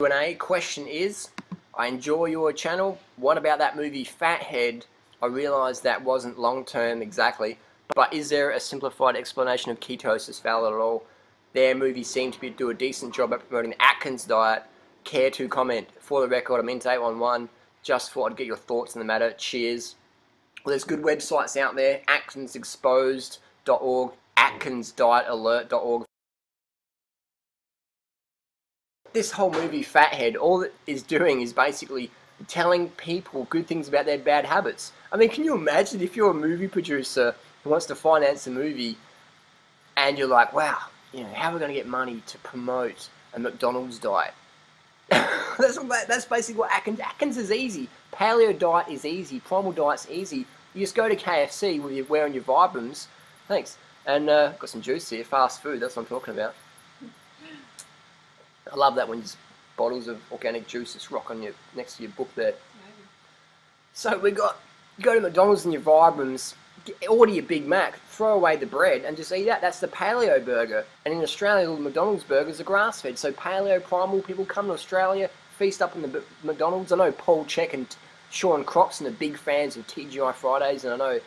Q&A question is, I enjoy your channel. What about that movie Fathead? I realised that wasn't long term exactly, but is there a simplified explanation of ketosis valid at all? Their movies seem to do a decent job at promoting the Atkins diet. Care to comment? For the record, I'm into 811. Just thought I'd get your thoughts on the matter. Cheers. Well, there's good websites out there. AtkinsExposed.org, AtkinsDietAlert.org. This whole movie Fathead, all it is doing is basically telling people good things about their bad habits. I mean, can you imagine if you're a movie producer who wants to finance a movie and you're like, wow, you know, how are we going to get money to promote a McDonald's diet? That's basically what Atkins is easy. Paleo diet is easy. Primal diet's easy. You just go to KFC with your wearing your Vibrams. Thanks. And got some juice here. Fast food. That's what I'm talking about. I love that when there's bottles of organic juice just rock on your next to your book there. So you go to McDonald's and your Vibrams, order your Big Mac, throw away the bread, and just eat that. That's the paleo burger. And in Australia, the McDonald's burgers are grass-fed. So paleo, primal, people come to Australia, feast up in the McDonald's. I know Paul Check and Sean Croxton are big fans of TGI Fridays, and I know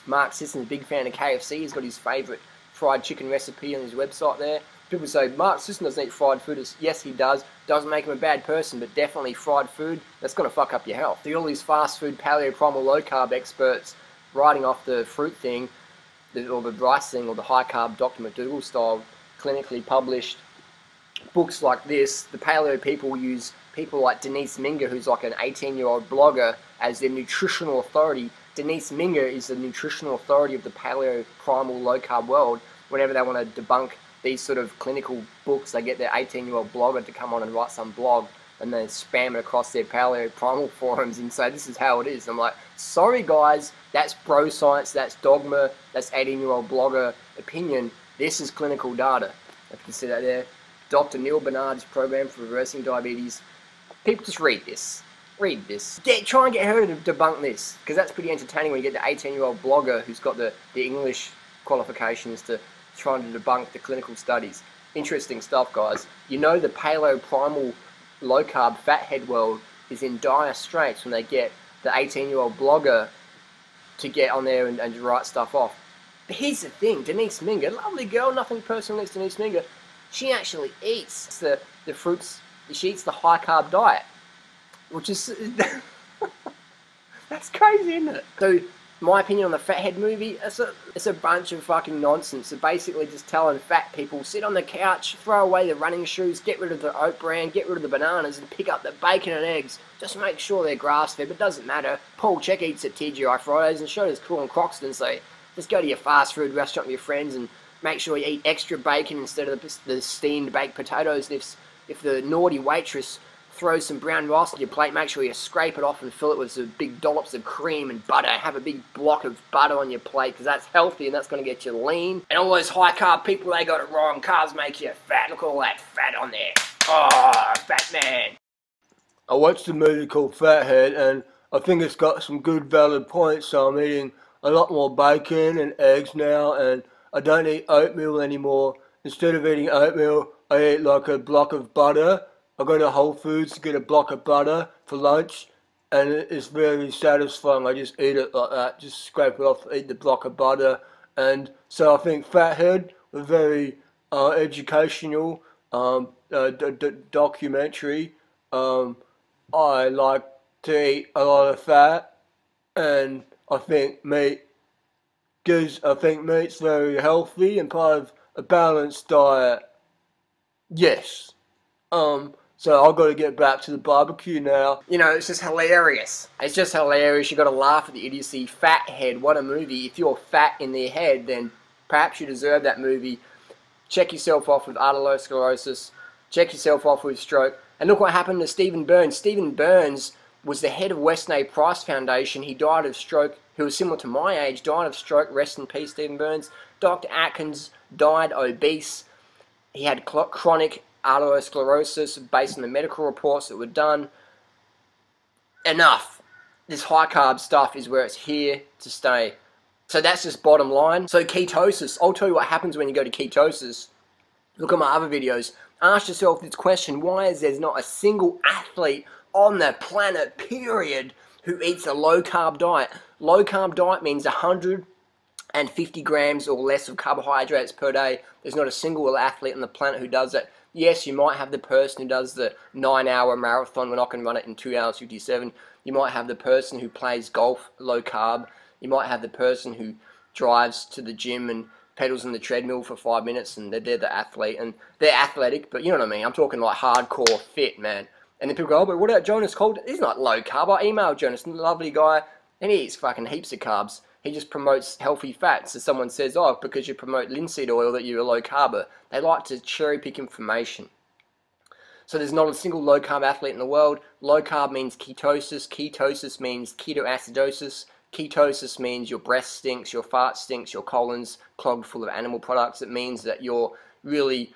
Mark Sisson's a big fan of KFC. He's got his favourite fried chicken recipe on his website there. People say, Mark Sisson doesn't eat fried food. Yes, he does. Doesn't make him a bad person, but definitely fried food, that's going to fuck up your health. See all these fast food, paleo, primal, low-carb experts writing off the fruit thing, or the rice thing, or the high-carb Dr. McDougall style, clinically published books like this. The paleo people use people like Denise Minger, who's like an 18-year-old blogger, as their nutritional authority. Denise Minger is the nutritional authority of the paleo, primal, low-carb world. Whenever they want to debunk these sort of clinical books, they get their 18-year-old blogger to come on and write some blog, and then spam it across their paleo primal forums and say, this is how it is. I'm like, sorry guys, that's bro science, that's dogma, that's 18-year-old blogger opinion. This is clinical data. I can see that there. Dr. Neil Bernard's program for reversing diabetes. People just read this. Read this. Try and get her to debunk this, because that's pretty entertaining when you get the 18-year-old blogger who's got the English qualifications to trying to debunk the clinical studies. Interesting stuff, guys. You know the paleo, primal, low-carb, fathead world is in dire straits when they get the 18-year-old blogger to get on there and write stuff off. But here's the thing, Denise Minger, lovely girl, nothing personal against Denise Minger, she actually eats the fruits, she eats the high-carb diet, which is... that's crazy, isn't it? So, my opinion on the Fathead movie, it's a bunch of fucking nonsense. It's basically just telling fat people, sit on the couch, throw away the running shoes, get rid of the oat bran, get rid of the bananas, and pick up the bacon and eggs. Just make sure they're grass-fed, but it doesn't matter. Paul Check eats at TGI Fridays, and so does Sean Croxton, so just go to your fast food restaurant with your friends and make sure you eat extra bacon instead of the steamed baked potatoes. If the naughty waitress throw some brown rice on your plate, make sure you scrape it off and fill it with some big dollops of cream and butter. Have a big block of butter on your plate, because that's healthy and that's going to get you lean. And all those high carb people, they got it wrong. Carbs make you fat. Look at all that fat on there. Oh, fat man. I watched a movie called Fathead, and I think it's got some good valid points, so I'm eating a lot more bacon and eggs now, and I don't eat oatmeal anymore. Instead of eating oatmeal, I eat like a block of butter. I go to Whole Foods to get a block of butter for lunch, and it's very satisfying. I just eat it like that, just scrape it off, eat the block of butter. And so I think Fathead was very educational, documentary. I like to eat a lot of fat, and I think meat's very healthy and part of a balanced diet. Yes. So I've got to get back to the barbecue now. You know, it's just hilarious. It's just hilarious. You've got to laugh at the idiocy. Fathead, what a movie. If you're fat in their head, then perhaps you deserve that movie. Check yourself off with atherosclerosis. Check yourself off with stroke. And look what happened to Stephen Burns. Stephen Burns was the head of Weston A. Price Foundation. He died of stroke. He was similar to my age. Died of stroke. Rest in peace, Stephen Burns. Dr. Atkins died obese. He had chronic atherosclerosis based on the medical reports that were done. Enough. This high carb stuff is where it's here to stay. So that's just bottom line. So ketosis. I'll tell you what happens when you go to ketosis. Look at my other videos. Ask yourself this question: why is there not a single athlete on the planet, period, who eats a low-carb diet? Low-carb diet means 150 grams or less of carbohydrates per day. There's not a single athlete on the planet who does that. Yes, you might have the person who does the 9-hour marathon. We're not going to run it in 2 hours 57. You might have the person who plays golf low carb. You might have the person who drives to the gym and pedals on the treadmill for 5 minutes, and they're the athlete, and they're athletic, but you know what I mean. I'm talking like hardcore fit, man. And then people go, oh, but what about Jonas Cold? He's not low carb. I emailed Jonas, lovely guy, and he eats fucking heaps of carbs. He just promotes healthy fats. So someone says, oh, because you promote linseed oil that you're a low carber. They like to cherry pick information. So there's not a single low carb athlete in the world. Low carb means ketosis. Ketosis means ketoacidosis. Ketosis means your breath stinks, your fart stinks, your colon's clogged full of animal products. It means that you're really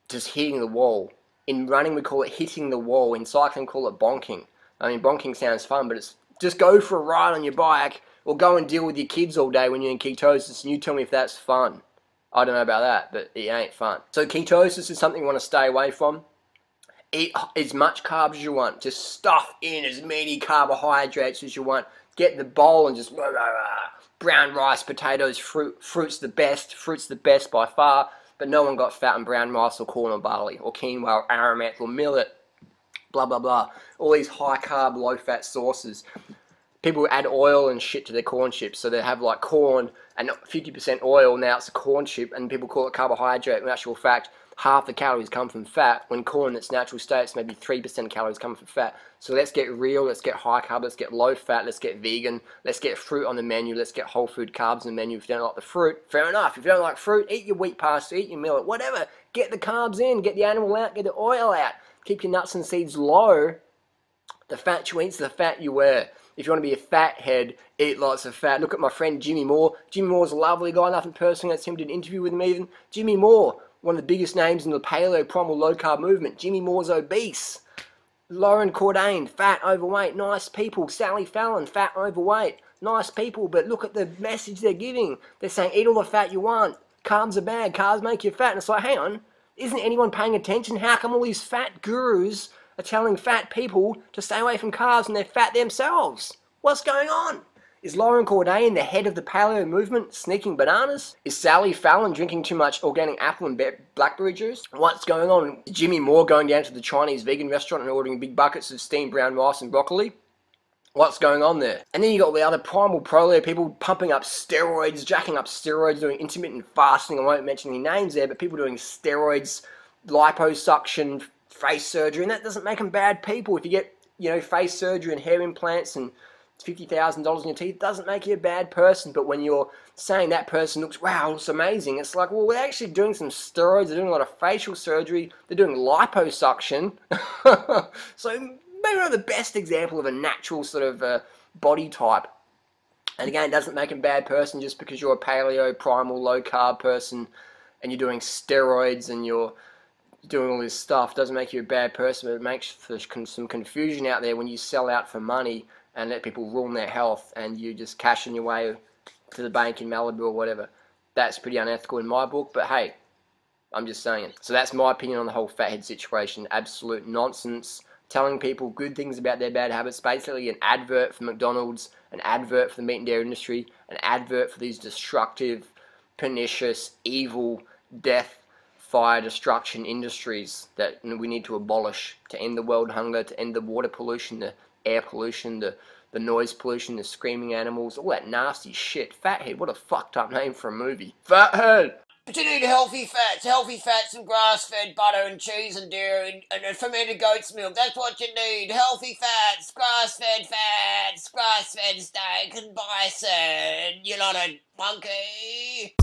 just hitting the wall. In running, we call it hitting the wall. In cycling, we call it bonking. I mean, bonking sounds fun, but it's just go for a ride on your bike or go and deal with your kids all day when you're in ketosis, and you tell me if that's fun. I don't know about that, but it ain't fun. So ketosis is something you want to stay away from. Eat as much carbs as you want. Just stuff in as many carbohydrates as you want. Get the bowl and just brown rice, potatoes, fruit's the best by far, but no one got fat on brown rice or corn or barley or quinoa or amaranth or millet, blah blah blah. All these high carb, low fat sauces. People add oil and shit to their corn chips, so they have like corn and 50% oil. Now it's a corn chip, and people call it carbohydrate. In actual fact, half the calories come from fat. When corn in its natural state, it's maybe 3% calories come from fat. So let's get real, let's get high carb, let's get low fat, let's get vegan, let's get fruit on the menu, let's get whole food carbs on the menu. If you don't like the fruit, fair enough. If you don't like fruit, eat your wheat pasta, eat your millet, whatever. Get the carbs in, get the animal out, get the oil out. Keep your nuts and seeds low. The fat you eat's the fat you wear. If you want to be a fat head, eat lots of fat. Look at my friend Jimmy Moore. Jimmy Moore's a lovely guy. Nothing personal against him. Did an interview with him even. Jimmy Moore, one of the biggest names in the paleo primal low carb movement. Jimmy Moore's obese. Lauren Cordain, fat, overweight, nice people. Sally Fallon, fat, overweight, nice people. But look at the message they're giving. They're saying eat all the fat you want. Carbs are bad. Carbs make you fat. And it's like, hang on, isn't anyone paying attention? How come all these fat gurus are telling fat people to stay away from carbs and they're fat themselves? What's going on? Is Lauren Cordain, the head of the paleo movement, sneaking bananas? Is Sally Fallon drinking too much organic apple and blackberry juice? What's going on? Is Jimmy Moore going down to the Chinese vegan restaurant and ordering big buckets of steamed brown rice and broccoli? What's going on there? And then you got the other primal paleo people pumping up steroids, jacking up steroids, doing intermittent fasting. I won't mention any names there, but people doing steroids, liposuction, face surgery, and that doesn't make them bad people. If you get, face surgery and hair implants and $50,000 in your teeth, doesn't make you a bad person. But when you're saying that person looks amazing, it's like, well, we're actually doing some steroids, they're doing a lot of facial surgery, they're doing liposuction. So maybe not the best example of a natural sort of body type. And again, it doesn't make a bad person just because you're a paleo, primal, low carb person and you're doing steroids and you're doing all this stuff. Doesn't make you a bad person, but it makes for some confusion out there when you sell out for money and let people ruin their health and you just cash in your way to the bank in Malibu or whatever. That's pretty unethical in my book, but hey, I'm just saying. So that's my opinion on the whole fathead situation. Absolute nonsense. Telling people good things about their bad habits. Basically an advert for McDonald's, an advert for the meat and dairy industry, an advert for these destructive, pernicious, evil, death, fire, destruction industries that we need to abolish to end the world hunger, to end the water pollution, the air pollution, the noise pollution, the screaming animals, all that nasty shit. Fathead, what a fucked up name for a movie. Fathead! But you need healthy fats and grass-fed butter and cheese and dairy and fermented goat's milk. That's what you need. Healthy fats, grass-fed steak and bison. You lot of monkey.